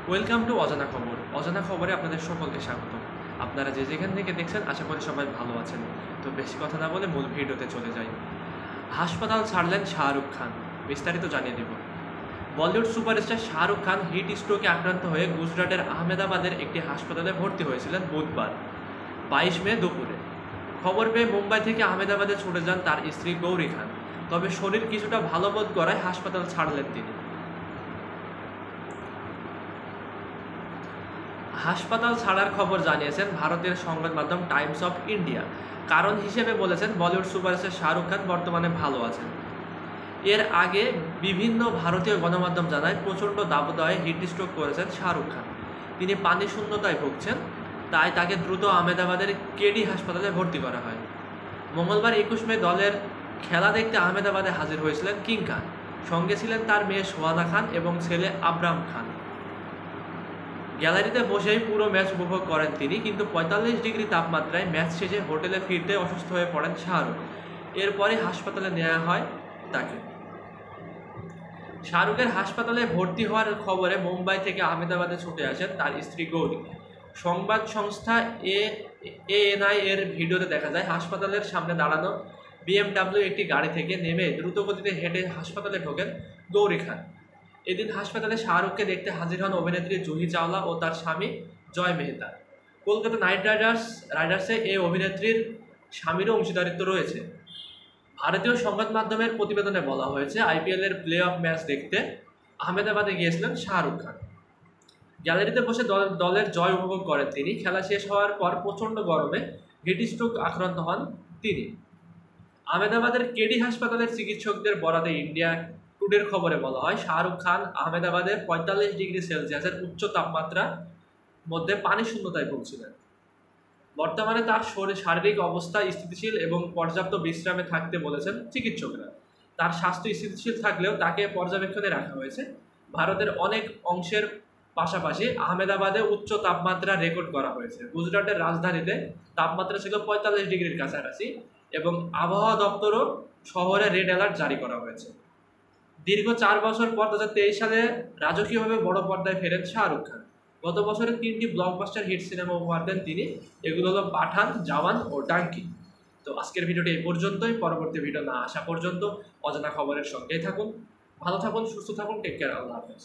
Welcome to অজানা খবর। অজানা খবরে আপনাদের সকলকে স্বাগত। আপনারা যে যেখান থেকে দেখছেন আশা করি সবাই ভালো আছেন। তো বেশি কথা না বলে মূল ভিডিওতে চলে যাই। হাসপাতাল ছাড়লেন শাহরুখ খান, বিস্তারিত জানিয়ে দেব। বলিউড সুপারস্টার শাহরুখ খান হিট স্ট্রোকে আক্রান্ত হয়ে গুজরাটের আহমেদাবাদের একটি হাসপাতালে ভর্তি হয়েছিলেন বুধবার 22 মে দুপুরে। খবর পেয়ে মুম্বাই থেকে আহমেদাবাদে ছুটে যান তার স্ত্রী গৌরী খান। তবে শরীর কিছুটা ভালো বোধ করায় হাসপাতাল ছাড়লেন তিনি। হাসপাতাল ছাড়ার খবর জানিয়েছেন ভারতের সংবাদ মাধ্যম টাইমস অফ ইন্ডিয়া। কারণ হিসেবে বলেছেন বলিউড সুপারস্টার শাহরুখ খান বর্তমানে ভালো আছেন। এর আগে বিভিন্ন ভারতীয় গণমাধ্যম জানায় প্রচণ্ড দাবদাহে হিট স্ট্রোক করেছেন শাহরুখ খান। তিনি পানি শূন্যতায় ভুগছেন, তাই তাকে দ্রুত আহমেদাবাদের কেডি হাসপাতালে ভর্তি করা হয়। মঙ্গলবার 21 মে দলের খেলা দেখতে আহমেদাবাদে হাজির হয়েছিলেন কিং খান। সঙ্গে ছিলেন তার মেয়ে সোহানা খান এবং ছেলে আবরাম খান। গ্যালারিতে বসেই পুরো ম্যাচ উপভোগ করেন তিনি, কিন্তু 45 ডিগ্রি তাপমাত্রায় ম্যাচ শেষে হোটেলে ফিরতে অসুস্থ হয়ে পড়েন শাহরুখ। এরপরে হাসপাতালে নেওয়া হয় তাকে। শাহরুখের হাসপাতালে ভর্তি হওয়ার খবরে মুম্বাই থেকে আহমেদাবাদে ছুটে আসেন তার স্ত্রী গৌরী। সংবাদ সংস্থা এএনআই এর ভিডিওতে দেখা যায় হাসপাতালের সামনে দাঁড়ানো বিএমডাব্লিউ একটি গাড়ি থেকে নেমে দ্রুতগতিতে হেঁটে হাসপাতালে ঢোকেন গৌরী খান। এদিন হাসপাতালে শাহরুখকে দেখতে হাজির হন অভিনেত্রী জুহি চাওলা ও তার স্বামী জয় মেহতা। কলকাতা নাইট রাইডার্সে এই অভিনেত্রীর স্বামীরও অংশীদারিত্ব রয়েছে। ভারতীয় সংবাদ মাধ্যমের প্রতিবেদনে বলা হয়েছে আইপিএলের প্লে অফ ম্যাচ দেখতে আহমেদাবাদে গিয়েছিলেন শাহরুখ খান। গ্যালারিতে বসে দলের জয় উপভোগ করেন তিনি। খেলা শেষ হওয়ার পর প্রচণ্ড গরমে হিট স্ট্রোক আক্রান্ত হন তিনি। আহমেদাবাদের কেডি হাসপাতালের চিকিৎসকদের বরাতে ইন্ডিয়া টুডের খবরে বলা হয় শাহরুখ খান আহমেদাবাদের 45 ডিগ্রি সেলসিয়াসের উচ্চ তাপমাত্রার মধ্যে পানি শূন্যতায় ভুগছিলেন। বর্তমানে তার শারীরিক অবস্থা স্থিতিশীল এবং পর্যাপ্ত বিশ্রামে থাকতে বলেছেন চিকিৎসকরা। তার স্বাস্থ্য স্থিতিশীল থাকলেও তাকে পর্যবেক্ষণে রাখা হয়েছে। ভারতের অনেক অংশের পাশাপাশি আহমেদাবাদে উচ্চ তাপমাত্রা রেকর্ড করা হয়েছে। গুজরাটের রাজধানীতে তাপমাত্রা ছিল 45 ডিগ্রির কাছাকাছি এবং আবহাওয়া দপ্তরও শহরে রেড অ্যালার্ট জারি করা হয়েছে। দীর্ঘ 4 বছর পর 2023 সালে রাজকীয়ভাবে বড় পর্দায় ফেরেন শাহরুখ খান। গত বছরের 3টি ব্লকবাস্টার হিট সিনেমা উপহার দেন তিনি। এগুলো হলো পাঠান, জওয়ান ও ডাঙ্কি। তো আজকের ভিডিওটি এই পর্যন্তই। পরবর্তী ভিডিও না আসা পর্যন্ত অজানা খবরের সঙ্গেই থাকুন। ভালো থাকুন, সুস্থ থাকুন, টেক কেয়ার, আল্লাহ হাফেজ।